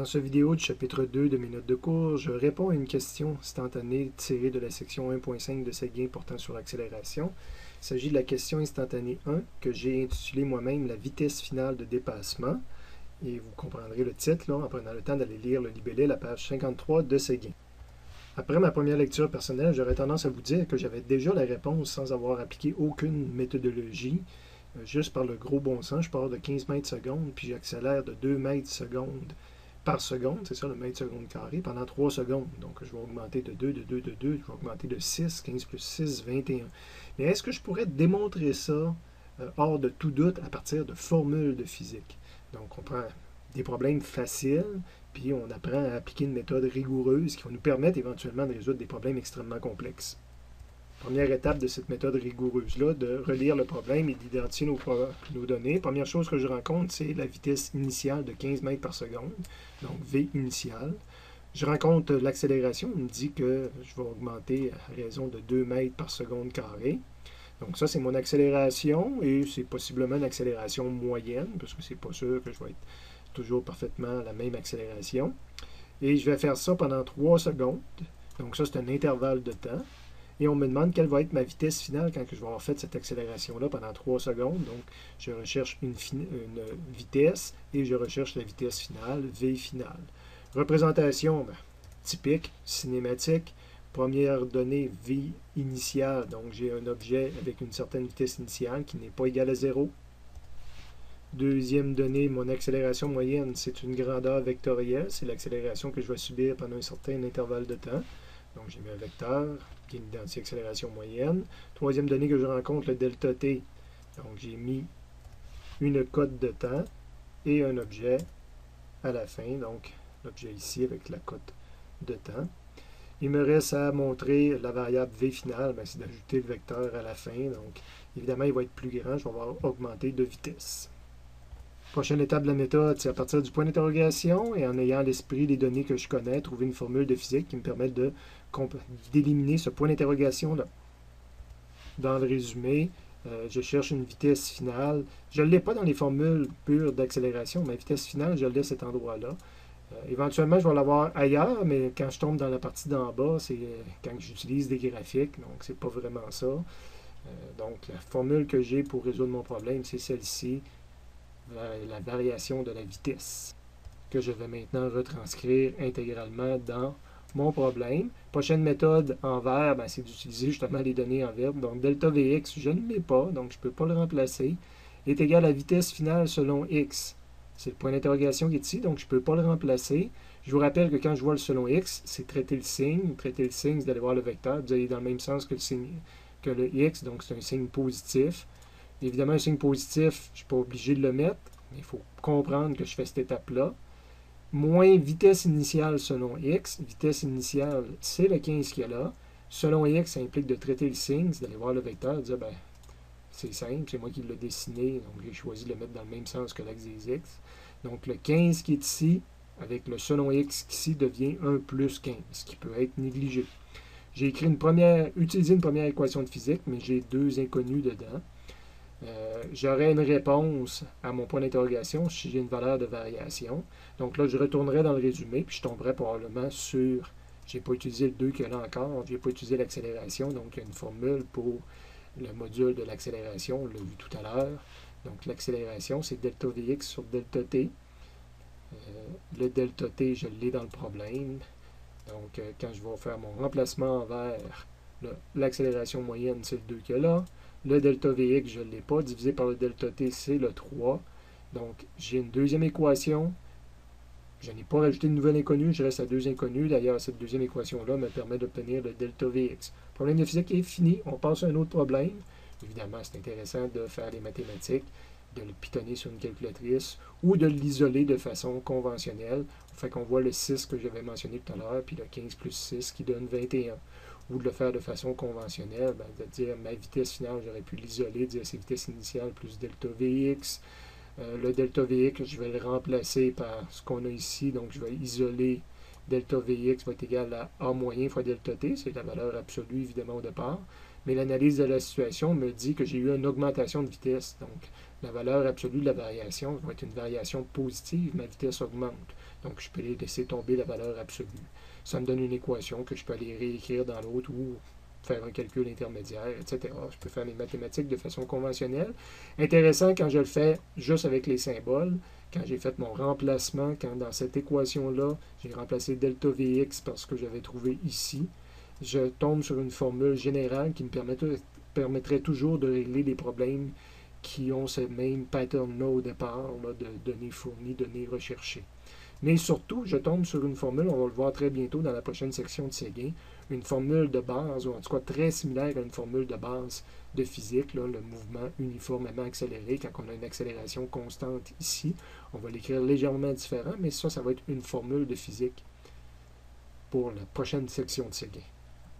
Dans cette vidéo du chapitre 2 de mes notes de cours, je réponds à une question instantanée tirée de la section 1.5 de Séguin portant sur l'accélération. Il s'agit de la question instantanée 1 que j'ai intitulée moi-même la vitesse finale de dépassement. Et vous comprendrez le titre là, en prenant le temps d'aller lire le libellé, la page 53 de Séguin. Après ma première lecture personnelle, j'aurais tendance à vous dire que j'avais déjà la réponse sans avoir appliqué aucune méthodologie. Juste par le gros bon sens, je pars de 15 mètres secondes, puis j'accélère de 2 mètres secondes par seconde, c'est ça le mètre seconde carré, pendant 3 secondes. Donc je vais augmenter de 2, de 2, de 2, je vais augmenter de 6, 15 plus 6, 21. Mais est-ce que je pourrais démontrer ça hors de tout doute à partir de formules de physique? Donc on prend des problèmes faciles, puis on apprend à appliquer une méthode rigoureuse qui va nous permettre éventuellement de résoudre des problèmes extrêmement complexes. Première étape de cette méthode rigoureuse-là, de relire le problème et d'identifier nos données. Première chose que je rencontre, c'est la vitesse initiale de 15 mètres par seconde, donc V initiale. Je rencontre l'accélération, on me dit que je vais augmenter à raison de 2 mètres par seconde carré. Donc ça, c'est mon accélération et c'est possiblement une accélération moyenne, parce que c'est pas sûr que je vais être toujours parfaitement à la même accélération. Et je vais faire ça pendant 3 secondes. Donc ça, c'est un intervalle de temps. Et on me demande quelle va être ma vitesse finale quand je vais avoir fait cette accélération-là pendant 3 secondes. Donc, je recherche une vitesse et je recherche la vitesse finale, V finale. Représentation typique, cinématique. Première donnée, V initiale. Donc, j'ai un objet avec une certaine vitesse initiale qui n'est pas égale à 0. Deuxième donnée, mon accélération moyenne, c'est une grandeur vectorielle. C'est l'accélération que je vais subir pendant un certain intervalle de temps. Donc, j'ai mis un vecteur qui identifie accélération moyenne. Troisième donnée que je rencontre, le delta t. Donc, j'ai mis une cote de temps et un objet à la fin. Donc, l'objet ici avec la cote de temps. Il me reste à montrer la variable v finale, c'est d'ajouter le vecteur à la fin. Donc, évidemment, il va être plus grand. Je vais avoir augmenté de vitesse. Prochaine étape de la méthode, c'est à partir du point d'interrogation et en ayant à l'esprit les données que je connais, trouver une formule de physique qui me permette d'éliminer ce point d'interrogation-là. Dans le résumé, je cherche une vitesse finale. Je ne l'ai pas dans les formules pures d'accélération. Ma vitesse finale, je l'ai à cet endroit-là. Éventuellement, je vais l'avoir ailleurs, mais quand je tombe dans la partie d'en bas, c'est quand j'utilise des graphiques, donc c'est pas vraiment ça. Donc, la formule que j'ai pour résoudre mon problème, c'est celle-ci. La variation de la vitesse que je vais maintenant retranscrire intégralement dans mon problème. Prochaine méthode en vert, c'est d'utiliser justement les données en vert. Donc delta Vx, je ne l'ai pas, donc je ne peux pas le remplacer, est égal à vitesse finale selon x. C'est le point d'interrogation qui est ici, donc je ne peux pas le remplacer. Je vous rappelle que quand je vois le selon x, c'est traiter le signe. Traiter le signe, c'est d'aller voir le vecteur. Vous allez dans le même sens que le x, donc c'est un signe positif. Évidemment, un signe positif, je ne suis pas obligé de le mettre, mais il faut comprendre que je fais cette étape-là. Moins vitesse initiale selon x. Vitesse initiale, c'est le 15 qu'il y a là. Selon x, ça implique de traiter le signe, c'est d'aller voir le vecteur et dire, c'est simple, c'est moi qui l'ai dessiné, donc j'ai choisi de le mettre dans le même sens que l'axe des x. Donc le 15 qui est ici, avec le selon x qui ici, devient 1 plus 15, ce qui peut être négligé. J'ai utilisé une première équation de physique, mais j'ai 2 inconnus dedans. J'aurai une réponse à mon point d'interrogation si j'ai une valeur de variation. Donc là, je retournerai dans le résumé, puis je tomberai probablement sur, je n'ai pas utilisé le 2 qu'il y a là encore, je n'ai pas utilisé l'accélération, donc il y a une formule pour le module de l'accélération, on l'a vu tout à l'heure. Donc l'accélération, c'est delta Vx sur delta t. Le delta t, je l'ai dans le problème. Donc quand je vais faire mon remplacement en vert, l'accélération moyenne, c'est le 2 qu'il y a là. Le delta Vx, je ne l'ai pas. Divisé par le delta t, c'est le 3. Donc, j'ai une deuxième équation. Je n'ai pas rajouté de nouvelle inconnue. Je reste à 2 inconnues. D'ailleurs, cette deuxième équation-là me permet d'obtenir le delta Vx. Le problème de physique est fini. On passe à un autre problème. Évidemment, c'est intéressant de faire les mathématiques, de le pitonner sur une calculatrice ou de l'isoler de façon conventionnelle. Fait qu'on voit le 6 que j'avais mentionné tout à l'heure, puis le 15 plus 6 qui donne 21. Ou de le faire de façon conventionnelle, de dire ma vitesse finale, j'aurais pu l'isoler, dire c'est vitesse initiale plus delta Vx. Le delta Vx, je vais le remplacer par ce qu'on a ici, donc je vais isoler delta Vx va être égal à A moyen fois delta t, c'est la valeur absolue évidemment au départ, mais l'analyse de la situation me dit que j'ai eu une augmentation de vitesse, donc la valeur absolue de la variation va être une variation positive, ma vitesse augmente. Donc, je peux laisser tomber la valeur absolue. Ça me donne une équation que je peux aller réécrire dans l'autre ou faire un calcul intermédiaire, etc. Je peux faire mes mathématiques de façon conventionnelle. Intéressant quand je le fais juste avec les symboles. Quand j'ai fait mon remplacement, quand dans cette équation-là, j'ai remplacé delta Vx parce que j'avais trouvé ici, je tombe sur une formule générale qui me permettrait toujours de régler les problèmes qui ont ce même pattern-là au départ, là, de données fournies, données recherchées. Mais surtout, je tombe sur une formule, on va le voir très bientôt dans la prochaine section de Séguin, une formule de base, ou en tout cas très similaire à une formule de base de physique, là, le mouvement uniformément accéléré, quand on a une accélération constante ici, on va l'écrire légèrement différent, mais ça va être une formule de physique pour la prochaine section de Séguin.